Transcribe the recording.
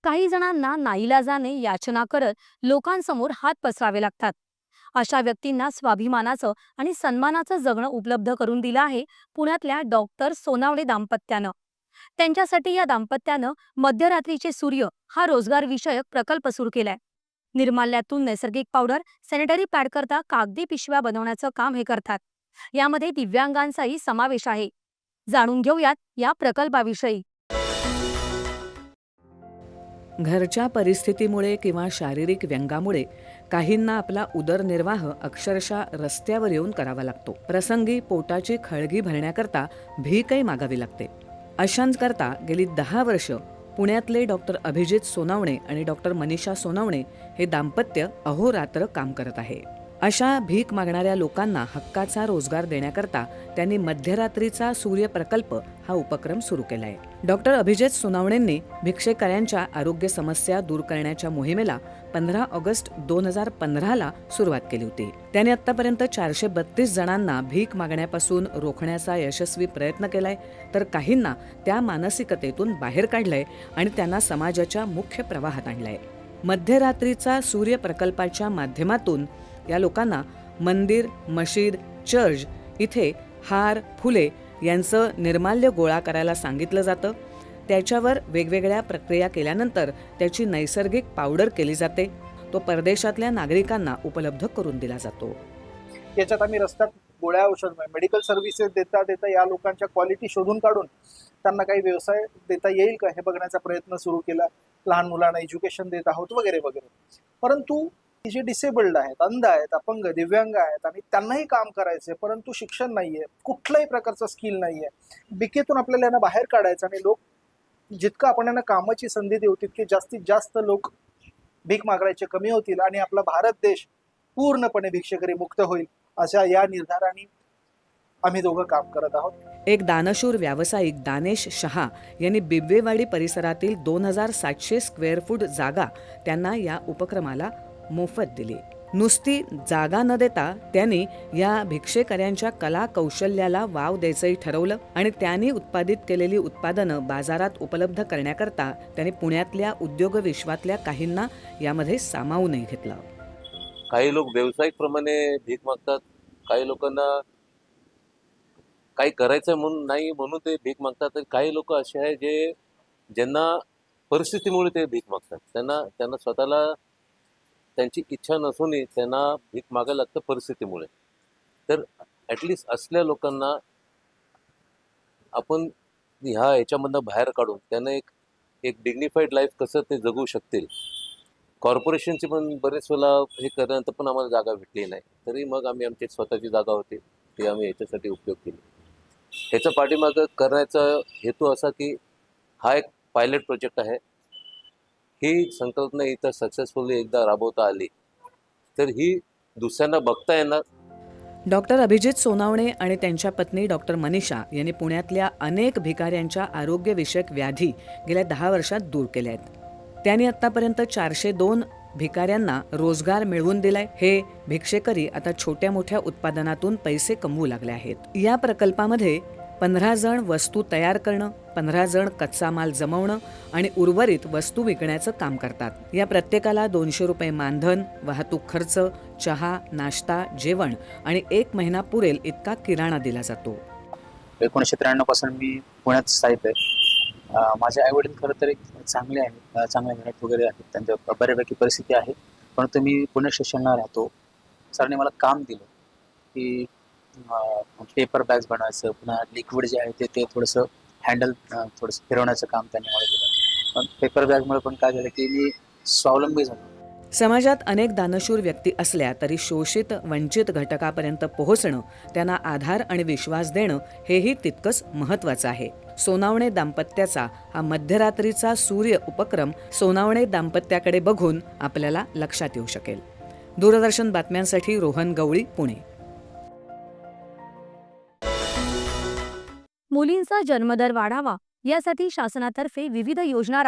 काही जणांना नाईलाजाने याचना करत लोकांसमोर हात पसरावे लागतात. अशा व्यक्तींना स्वाभिमानाचं आणि सन्मानाचं जगणं उपलब्ध करून दिलं आहे पुण्यातल्या डॉक्टर सोनावणे दाम्पत्यानं. त्यांच्यासाठी या दाम्पत्यानं मध्यरात्रीचे सूर्य हा रोजगार विषयक प्रकल्प सुरू केलाय. निर्माल्यातून नैसर्गिक पावडर, सॅनिटरी पॅड करता कागदी पिशव्या बनवण्याचं काम हे करतात. यामध्ये दिव्यांगांचाही समावेश आहे. जाणून घेऊयात या प्रकल्पाविषयी. घरच्या परिस्थितीमुळे किंवा शारीरिक व्यंगामुळे काहींना आपला उदरनिर्वाह अक्षरशः रस्त्यावर येऊन करावा लागतो. प्रसंगी पोटाची खळगी भरण्याकरता भीकही मागावी लागते. अशांकरता गेली 10 वर्ष पुण्यातले डॉक्टर अभिजित सोनावणे आणि डॉक्टर मनीषा सोनावणे हे दाम्पत्य अहोरात्र काम करत आहे. अशा भीक मागणाऱ्या लोकांना हक्काचा रोजगार देण्याकरता त्यांनी मध्यरात्रीचा सूर्य प्रकल्प हा उपक्रम सुरू केलाय. डॉक्टर अभिजित सोनावणेंनी भिक्षेकऱ्यांच्या आरोग्य समस्या दूर करण्याच्या मोहिमेला 15 ऑगस्ट 2015ला सुरुवात केली होती. त्यांनी आतापर्यंत 432 जणांना भीक मागण्यापासून रोखण्याचा यशस्वी प्रयत्न केलाय, तर काहींना त्या मानसिकतेतून बाहेर काढलंय आणि त्यांना समाजाच्या मुख्य प्रवाहात आणलंय. मध्यरात्रीचा सूर्य प्रकल्पाच्या माध्यमातून या लोकांना मंदिर, मशीद, चर्च इथे हार, फुले यांचं निर्माल्य गोळा करायला सांगितलं जातं. त्याच्यावर वेगवेगळ्या प्रक्रिया केल्यानंतर त्याची नैसर्गिक पावडर केली जाते. तो परदेशातल्या नागरिकांना उपलब्ध करून दिला जातो. याच्यात आम्ही रस्त्यात गोळ्या औषध मेडिकल सर्व्हिसेस देता देता या लोकांच्या क्वालिटी शोधून काढून त्यांना काही व्यवसाय देता येईल का हे बघण्याचा प्रयत्न सुरू केला. लहान मुलांना एज्युकेशन देत आहोत वगैरे वगैरे. परंतु जे डिसेबल्ड आहेत, अंध आहेत, अपंग, दिव्यांग आहेत आणि त्यांनाही काम करायचे, परंतु शिक्षण नाहीये, कुठल्याही प्रकारचं स्किल नाहीये. बिकेतून आपल्याला यांना बाहेर काढायचं आणि लोक जितकं आपण यांना कामाची संधी देऊ तितके जास्तीत जास्त लोक भीक मागायचे कमी होतील आणि आपला भारत देश पूर्णपणे भिक्षेकरी मुक्त होईल, अशा या निर्धाराने आम्ही दोघं काम करत आहोत. एक दानशूर व्यावसायिक दानेश शहा यांनी बिबवेवाडी परिसरातील 2700 स्क्वेअर फूट जागा त्यांना या उपक्रमाला मोफत दिली. नुसती जागा न देता त्यांनी या भिक्षेकऱ्यांच्या कला कौशल्याला वाव द्यायचंही ठरवलं आणि त्यांनी उत्पादित केलेली उत्पादनं बाजारात उपलब्ध करण्याकरता त्यांनी पुण्यातल्या उद्योग विश्वातल्या काहींना यामध्ये सामावूनही घेतलं. काही लोक व्यावसायिक प्रमाणे भीक मागतात. काही लोकांना काही करायचं म्हणून नाही म्हणून ते भीक मागतात. तर काही लोक असे आहे जे ज्यांना परिस्थितीमुळे ते भीक मागतात. त्यांना स्वतःला त्यांची इच्छा नसूनही त्यांना भीक मागायला लागतं परिस्थितीमुळे. तर ॲटलिस्ट असल्या लोकांना आपण ह्याच्यामधनं बाहेर काढून त्यांना एक डिग्निफाईड लाईफ कसं ते जगू शकतील. कॉर्पोरेशनची पण बरेच वेळा हे करण्यानंतर पण आम्हाला जागा भेटली नाही. तरी मग आम्ही आमची स्वतःची जागा होती ती आम्ही याच्यासाठी उपयोग केली. ह्याच्या पाठीमागं करण्याचा हेतू असा की हा एक पायलट प्रोजेक्ट आहे. ही संकल्पना इथं सक्सेसफुली एकदा राबवता आली तर ही दुसऱ्यांना बघता येणार. डॉक्टर अभिजित सोनावणे आणि त्यांच्या पत्नी डॉक्टर मनीषा यांनी पुण्यातल्या अनेक भिकाऱ्यांच्या आरोग्यविषयक व्याधी गेल्या 10 वर्षात दूर केल्या आहेत. त्यांनी आतापर्यंत 402 भिकाऱ्यांना रोजगार मिळवून दिलाय. हे भिक्षेकरी आता छोट्या मोठ्या उत्पादनातून पैसे कमवू लागले आहेत. या प्रकल्पामध्ये 15 जण वस्तू तयार करणं, 15 जण कच्चा माल जमवणं आणि उर्वरित वस्तू विकण्याचं काम करतात. या प्रत्येकाला 200 रुपये मानधन, वाहतूक खर्च, चहा, नाश्ता, जेवण आणि 1 महिना पुरेल इतका किराणा दिला जातो. 1993 पासून मी पुण्यात स्थायिक आहे. माझे आई वडील खरं तर एक चांगले आहेत, चांगल्या घरात वगैरे आहेत, त्यांच्या बऱ्यापैकी परिस्थिती आहे. परंतु मी पुणे स्टेशनला राहतो. सरांनी मला काम दिलं की पेपर बॅग्स बनवायचं, पुन्हा लिक्विड जे आहे ते थोडंसं हँडल थोडंसं फिरवण्याचं काम त्यांनी मला दिलं. पण पेपर बॅगमुळे पण काय झालं की मी स्वावलंबी झालो. समाजात अनेक दानशूर व्यक्ती असल्या तरी शोषित वंचित घटकापर्यंत पोहोचणं, त्यांना आधार आणि विश्वास देणं हेही तितकंच महत्त्वाचं आहे. सोनावणे दाम्पत्याचा हा मध्यरात्रीचा सूर्य उपक्रम सोनावणे दाम्पत्याकडे बघून आपल्याला लक्षात येऊ शकेल. दूरदर्शन बातम्यांसाठी रोहन गवळी, पुणे. मुलींचा जन्मदर वाढावा यासाठी शासनातर्फे विविध योजना